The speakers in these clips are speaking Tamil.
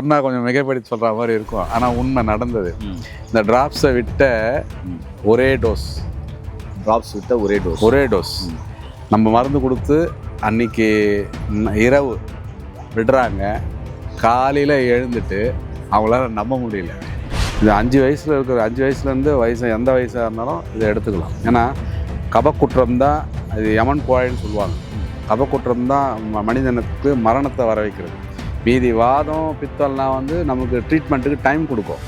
சொன்னா கொஞ்சம் மிகைப்படுத்தி சொல்கிற மாதிரி இருக்கும், ஆனால் உண்மை நடந்தது. இந்த ட்ராப்ஸை விட்ட ஒரே டோஸ் ஒரே டோஸ் நம்ம மருந்து கொடுத்து அன்னைக்கு இரவு விடுறாங்க. காலையில் எழுந்துட்டு அவங்களால நம்ப முடியல. இது 5 வயசில் இருக்கிற 5 வயசுலேருந்து எந்த வயசாக இருந்தாலும் இதை எடுத்துக்கலாம். ஏன்னா கபக்குற்றம் தான் அது யமன் கோழைன்னு சொல்லுவாங்க. கபக்குற்றம் தான் மனிதனுக்கு மரணத்தை வர வைக்கிறது. மீதி வாதம் பித்தம்லாம் நமக்கு ட்ரீட்மெண்ட்டுக்கு டைம் கொடுக்கும்.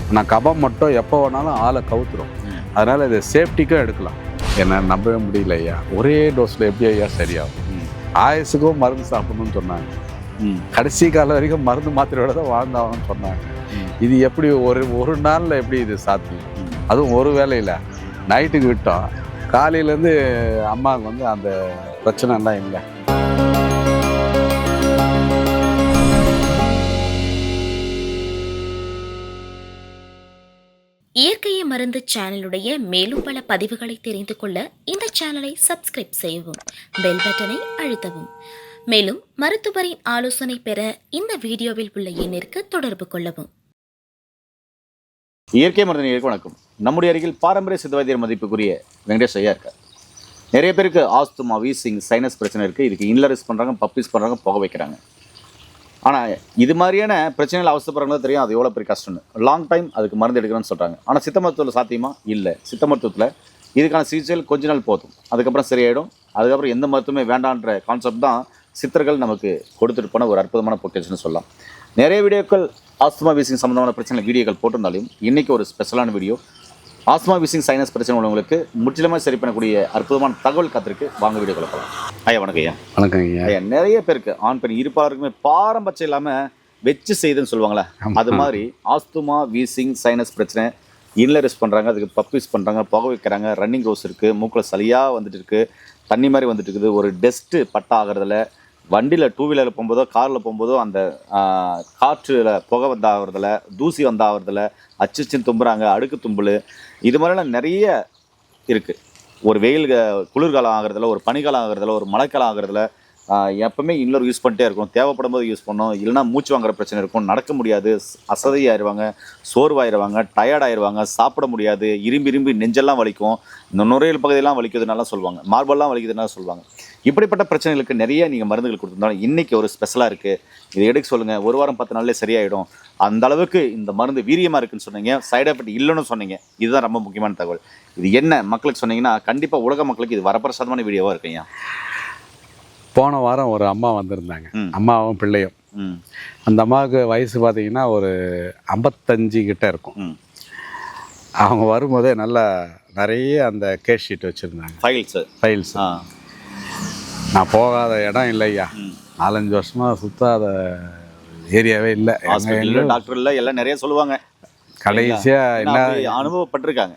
ஆனால் கபம் மட்டும் எப்போ வேணாலும் ஆளை கவுத்துரும். அதனால் இதை சேஃப்டிக்கும் எடுக்கலாம். என்ன நம்பவே முடியல ஐயா, ஒரே டோஸில் எப்படி ஐயா சரியாகும்? ஆயுசுக்கும் மருந்து சாப்பிடணும்னு சொன்னாங்க. கடைசி காலம் வரைக்கும் மருந்து மாத்திரையோட தான் வாழ்ந்தாகணும்னு சொன்னாங்க. இது எப்படி ஒரு நாளில் எப்படி இது சாத்தியம்? அதுவும் ஒரு வேளையில் நைட்டுக்கு விட்டோம். காலையிலேருந்து அம்மாவுக்கு அந்த பிரச்சனைலாம் இல்லை. இயற்கையை மருந்து சேனலுடைய மேலும் பல பதிவுகளை தெரிந்து கொள்ள இந்த சேனலை சப்ஸ்கிரைப் செய்யவும், பெல் பட்டனை அழுத்தவும். மேலும் மருத்துவரின் ஆலோசனை பெற இந்த வீடியோவில் உள்ள எண்ணிற்கு தொடர்பு கொள்ளவும். இயற்கை மருந்து நேயர்களுக்கு வணக்கம். நம்முடைய அருகில் பாரம்பரிய சித்த வைத்தியர் மதிப்புக்குரிய வெங்கடேஷ் ஐயா இருக்கார். நிறைய பேருக்கு ஆஸ்துமா, வீசிங், சைனஸ் பிரச்சனை இருக்குது. இதுக்கு இன்லரிஸ் பண்ணுறாங்க, பப்பீஸ் பண்ணுறாங்க, புகை வைக்கிறாங்க. ஆனால் இது மாதிரியான பிரச்சனைகள் அவசரப்படுறவங்களும் தெரியும் அது எவ்வளோ பெரிய கஷ்டம்னு. லாங் டைம் அதுக்கு மருந்து எடுக்கணும்னு சொல்கிறாங்க. ஆனால் சித்த மருத்துவத்தில் சாத்தியமா? இல்லை. சித்த மருத்துவத்தில் இதுக்கான சிகிச்சைகள் கொஞ்ச நாள் போதும், அதுக்கப்புறம் சரியாயிடும். அதுக்கப்புறம் எந்த மருத்துவமே வேண்டான்ற கான்செப்ட் தான் சித்தர்கள் நமக்கு கொடுத்துட்டு போன ஒரு அற்புதமான பொக்கிஷன்னு சொல்லலாம். நிறைய வீடியோக்கள் ஆஸ்துமா, வீசிங் சம்மந்தமான பிரச்சனை வீடியோக்கள் போட்டிருந்தாலும் இன்றைக்கி ஒரு ஸ்பெஷலான வீடியோ. ஆஸ்துமா, வீசிங், சைனஸ் பிரச்சனை உள்ளவங்களுக்கு முற்றிலுமாக சரி பண்ணக்கூடிய அற்புதமான தகவல் காத்திருக்கு. வாங்க வீடியோ கொள்ளலாம். ஐயா வணக்கம் ஐயா. வணக்கம் ஐயா. ஐயா, நிறைய பேருக்கு ஆண் பெண் இருப்பாருக்குமே பாரம்பரியம் இல்லாமல் வச்சு செய்யுதுன்னு சொல்லுவாங்களே, அது மாதிரி ஆஸ்துமா, வீசிங், சைனஸ் பிரச்சனை இன்லரிஸ் பண்ணுறாங்க, அதுக்கு பப்பீஸ் பண்ணுறாங்க, புகை வைக்கிறாங்க, ரன்னிங் ரோஸ் இருக்குது, மூக்கில் சளியாக வந்துட்டு இருக்குது, தண்ணி மாதிரி வந்துட்டு இருக்குது, ஒரு டஸ்ட்டு பட்டா ஆகிறதுல, வண்டியில் டூ வீலரில் போகும்போதோ காரில் போகும்போதோ அந்த காற்றில் புகை வந்தாகிறதுல, தூசி வந்தாகிறதுல, அச்சுச்சின்னு தும்புறாங்க, அடுக்கு தும்பல், இது மாதிரிலாம் நிறைய இருக்குது. ஒரு வெயில் குளிர்காலம் ஆகிறதுல, ஒரு பனிக்காலம் ஆகிறதுல, ஒரு மழைக்காலம் ஆகிறதுல எப்பவுமே இன்னொரு யூஸ் பண்ணிட்டே இருக்கும். தேவைப்படும் போது யூஸ் பண்ணோம். இல்லைனா மூச்சு வாங்குற பிரச்சனை இருக்கும், நடக்க முடியாது, அசதியாயிருவாங்க, சோர்வாயிருவாங்க, டயர்டாயிருவாங்க, சாப்பிட முடியாது, இரும்பி நெஞ்செல்லாம் வலிக்கும், இந்த நுரையீரல் பகுதியெல்லாம் வலிக்குதுனாலாம் சொல்லுவாங்க, மார்பெல்லாம் வலிக்குதுனால சொல்லுவாங்க. இப்படிப்பட்ட பிரச்சனைகளுக்கு நிறைய நீங்கள் மருந்துகள் கொடுத்துருந்தாலும் இன்றைக்கி ஒரு ஸ்பெஷலாக இருக்குது. இதை எடுக்க சொல்லுங்கள், 1 வாரம் 10 நாள்லேயே சரியாயிடும். அந்த அளவுக்கு இந்த மருந்து வீரியமாக இருக்குன்னு சொன்னீங்க, சைடு எஃபெக்ட் இல்லைன்னு சொன்னீங்க. இதுதான் ரொம்ப முக்கியமான தகவல். இது என்ன மக்களுக்கு சொன்னீங்கன்னா கண்டிப்பாக உலக மக்களுக்கு இது வரப்பிரசாதமான வீடியோவாக இருக்குங்க. போன வாரம் ஒரு அம்மா வந்திருந்தாங்க, அம்மாவும் பிள்ளையும். அந்த அம்மாவுக்கு வயசு பார்த்தீங்கன்னா ஒரு 55 கிட்ட இருக்கும். அவங்க வரும்போதே நல்லா நிறைய அந்த கேஸ் ஷீட் வச்சுருந்தாங்க, ஃபைல்ஸ். நான் போகாத இடம் இல்லையா, 4-5 வருஷமாக சுத்தாத ஏரியாவே இல்லை. டாக்டர் இல்லை, எல்லாம் நிறைய சொல்லுவாங்க. கடைசியாக என்ன அனுபவப்பட்டிருக்காங்க.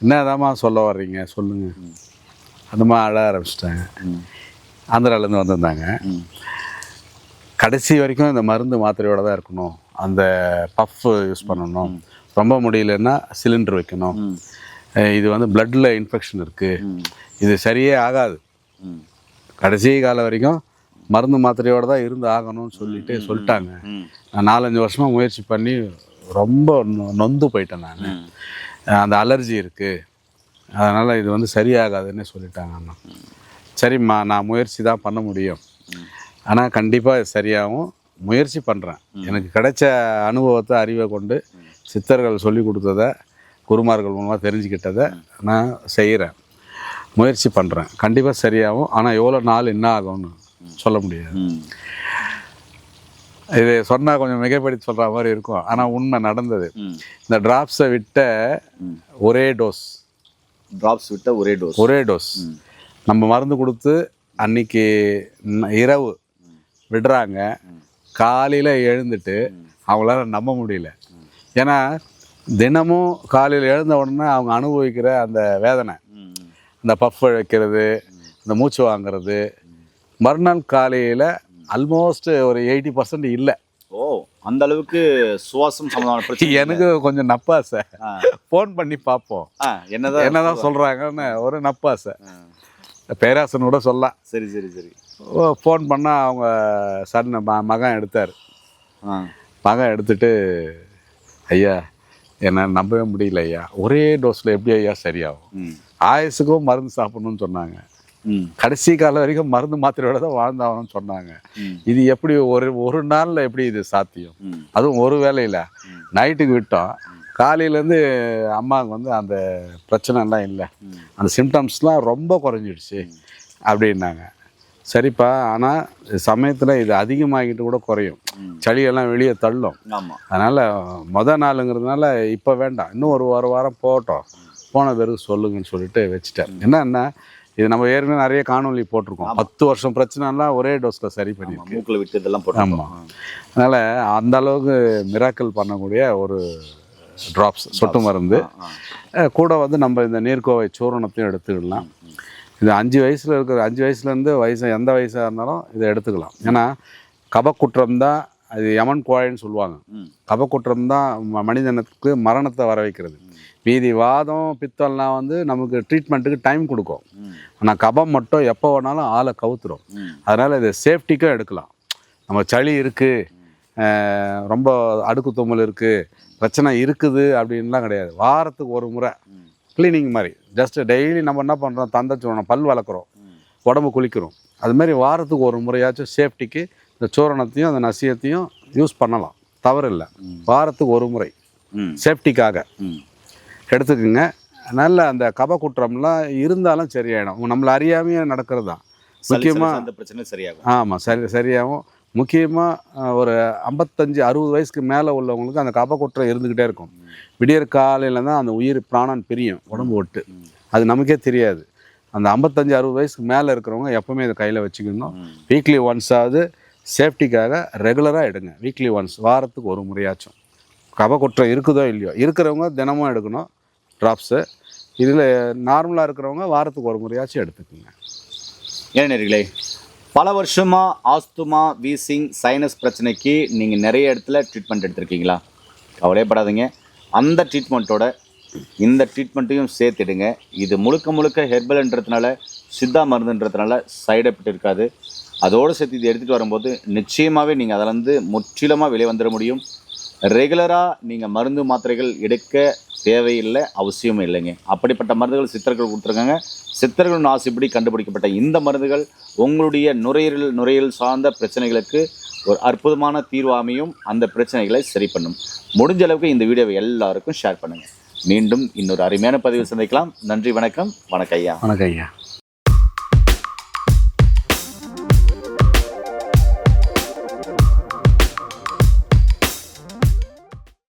என்னதாம்மா சொல்ல வர்றீங்க சொல்லுங்கள். அந்தம்மா அழ ஆரம்பிச்சிட்டாங்க. ஆந்திராவிலேருந்து வந்திருந்தாங்க. கடைசி வரைக்கும் இந்த மருந்து மாத்திரையோடு தான் இருக்கணும், அந்த பஃப் யூஸ் பண்ணணும், ரொம்ப முடியலன்னா சிலிண்டர் வைக்கணும், இது பிளட்டில் இன்ஃபெக்ஷன் இருக்குது, இது சரியே ஆகாது, கடைசி காலம் வரைக்கும் மருந்து மாத்திரையோடு தான் இருந்து ஆகணும்னு சொல்லிட்டாங்க. நான் 4-5 வருஷமாக முயற்சி பண்ணி ரொம்ப நொந்து போயிட்டேன். நான் அந்த அலர்ஜி இருக்குது, அதனால் இது சரியாகாதுன்னு சொல்லிட்டாங்க. அண்ணா சரிம்மா, நான் முயற்சி தான் பண்ண முடியும், ஆனால் கண்டிப்பாக இது சரியாகவும் முயற்சி பண்ணுறேன். எனக்கு கிடைச்ச அனுபவத்தை, அறிவை கொண்டு சித்தர்கள் சொல்லி கொடுத்ததை, குருமார்கள் மூலமாக தெரிஞ்சுக்கிட்டதை நான் செய்கிறேன், முயற்சி பண்ணுறேன். கண்டிப்பாக சரியாகும், ஆனால் எவ்வளோ நாள் என்ன ஆகும்னு சொல்ல முடியாது. இது சொன்னால் கொஞ்சம் மிகைப்படுத்தி சொல்கிற மாதிரி இருக்கும், ஆனால் உண்மை நடந்தது. இந்த ட்ராப்ஸை விட்ட ஒரே டோஸ் நம்ம மருந்து கொடுத்து அன்னைக்கு இரவு விடுறாங்க. காலையில் எழுந்துட்டு அவங்களால நம்ப முடியல. ஏன்னா தினமும் காலையில் எழுந்த உடனே அவங்க அனுபவிக்கிற அந்த வேதனை, அந்த பஃப் வைக்கிறது, அந்த மூச்சு வாங்கிறது, மறுநாள் காலையில் ஆல்மோஸ்ட் ஒரு 80% இல்லை. ஓ, அந்த அளவுக்கு சுவாசம் சம்பந்தமான பிரச்சனை. எனக்கு கொஞ்சம் நப்பாசை, ஃபோன் பண்ணி பார்ப்போம் என்னதான் சொல்கிறாங்கன்னு ஒரு நப்பாசை. பேராசன் கூட சொல்லலாம். சரி. ஃபோன் பண்ணால் அவங்க சன் மகன் எடுத்தார். மகன் எடுத்துட்டு, ஐயா என்ன நம்பவே முடியல ஐயா, ஒரே டோஸில் எப்படி ஐயா சரியாகும், ஆயுசுக்கும் மருந்து சாப்பிடணும்னு சொன்னாங்க, கடைசி காலம் வரைக்கும் மருந்து மாத்திரையோட தான் வாழ்ந்தாகணும்னு சொன்னாங்க. இது எப்படி ஒரு நாளில் எப்படி இது சாத்தியம்? அதுவும் ஒரு வேளையில் நைட்டுக்கு விட்டோம், காலையிலேருந்து அம்மாவுக்கு வந்து அந்த பிரச்சனைலாம் இல்லை, அந்த சிம்டம்ஸ்லாம் ரொம்ப குறைஞ்சிடுச்சு அப்படின்னாங்க. சரிப்பா, ஆனால் சமயத்தில் இது அதிகமாகிட்டு கூட குறையும், சளியெல்லாம் வெளியே தள்ளும். அதனால் நாளுங்கிறதுனால இப்போ வேண்டாம், இன்னும் ஒரு வாரம் போகட்டும், போன பிறகு சொல்லுங்கன்னு சொல்லிட்டு வச்சுட்டேன். என்னன்னா இது நம்ம ஏற்கனவே நிறைய காணொலி போட்டிருக்கோம், 10 வருஷம் பிரச்சனைலாம் ஒரே டோஸில் சரி பண்ணியிருக்கோம், மூக்கில் விட்டு இதெல்லாம் போட்டோம். ஆமாம், அதனால் அந்த அளவுக்கு மிராக்கிள் பண்ணக்கூடிய ஒரு ட்ராப்ஸ் சொட்டு மருந்து. கூட வந்து நம்ம இந்த நீர்க்கோவை சூரணத்தையும் எடுத்துக்கலாம். இது 5 வயசுலேருந்து எந்த வயசாக இருந்தாலும் இதை எடுத்துக்கலாம். ஏன்னா கபக்குற்றம் தான் அது யமன் கோழைன்னு சொல்லுவாங்க. கபக்குற்றம் தான் மனிதனுக்கு மரணத்தை வர வைக்கிறது. மீதி வாதம் பித்தம்லாம் வந்து நமக்கு ட்ரீட்மெண்ட்டுக்கு டைம் கொடுக்கும். ஆனால் கபம் மட்டும் எப்போ வேணாலும் ஆளை கவுத்துரும். அதனால் இதை சேஃப்டிக்கும் எடுக்கலாம். நம்ம சளி இருக்குது, ரொம்ப அடுக்கு தும்மல் இருக்குது, பிரச்சனை இருக்குது அப்படின்லாம் கிடையாது. வாரத்துக்கு ஒரு முறை க்ளீனிங் மாதிரி, ஜஸ்ட்டு டெய்லி நம்ம என்ன பண்ணுறோம், தந்தச்சூரணம், பல் வளர்க்குறோம், உடம்பு குளிக்கிறோம், அதுமாதிரி வாரத்துக்கு ஒரு முறையாச்சும் சேஃப்டிக்கு இந்த சூரணத்தையும் அந்த நசியத்தையும் யூஸ் பண்ணலாம், தவறு இல்லை. வாரத்துக்கு ஒரு முறை சேஃப்டிக்காக எடுத்துக்குங்க. நல்ல அந்த கபக்குற்றம்லாம் இருந்தாலும் சரியாயிடும். நம்மளை அறியாமையே நடக்கிறது தான் முக்கியமாக அந்த பிரச்சனை சரியாகும். ஆமாம், சரியாகும். முக்கியமாக ஒரு 55-60 வயசுக்கு மேலே உள்ளவங்களுக்கு அந்த கபக்குற்றம் இருந்துக்கிட்டே இருக்கும். விடியற் காலையில் தான் அந்த உயிர் பிராணன் பிரியும் உடம்பு விட்டு, அது நமக்கே தெரியாது. அந்த 55-60 வயசுக்கு மேலே இருக்கிறவங்க எப்போவுமே இதை கையில் வச்சுக்கணும். வீக்லி ஒன்ஸாவது சேஃப்டிக்காக ரெகுலராக எடுங்க. வீக்லி ஒன்ஸ், வாரத்துக்கு ஒரு முறையாச்சும். கபக்குற்றம் இருக்குதோ இல்லையோ, இருக்கிறவங்க தினமும் எடுக்கணும் ட்ராப்ஸு. இதில் நார்மலாக இருக்கிறவங்க வாரத்துக்கு ஒரு முறையாச்சும் எடுத்துக்கோங்க. ஏனர்களே, பல வருஷமாக ஆஸ்துமா, வீசிங், சைனஸ் பிரச்சனைக்கு நீங்கள் நிறைய இடத்துல ட்ரீட்மெண்ட் எடுத்திருக்கீங்களா? கவலைப்படாதீங்க, அந்த ட்ரீட்மெண்ட்டோட இந்த ட்ரீட்மெண்ட்டையும் சேர்த்துடுங்க. இது முழுக்க ஹெர்பல்ன்றதுனால, சித்தா மருந்துன்றதுனால சைடு எஃபெக்ட் இருக்காது. அதோடு சேர்த்து இது எடுத்துகிட்டு வரும்போது நிச்சயமாகவே நீங்கள் அதிலேருந்து முற்றிலுமாக வெளியே வந்துட முடியும். ரெகுலராக நீங்கள் மருந்து மாத்திரைகள் எடுக்க தேவையில்லை, அவசியமும் இல்லைங்க. அப்படிப்பட்ட மருந்துகள் சித்தர்கள் கொடுத்துருக்காங்க. சித்தர்களின் ஆசைப்படி கண்டுபிடிக்கப்பட்ட இந்த மருந்துகள் உங்களுடைய நுரையீரல் சார்ந்த பிரச்சனைகளுக்கு ஒரு அற்புதமான தீர்வாமையும் அந்த பிரச்சனைகளை சரி பண்ணும். முடிஞ்ச அளவுக்கு இந்த வீடியோவை எல்லாருக்கும் ஷேர் பண்ணுங்கள். மீண்டும் இன்னொரு அருமையான பதிவில் சந்திக்கலாம். நன்றி, வணக்கம். வணக்கம் ஐயா. வணக்கம் ஐயா.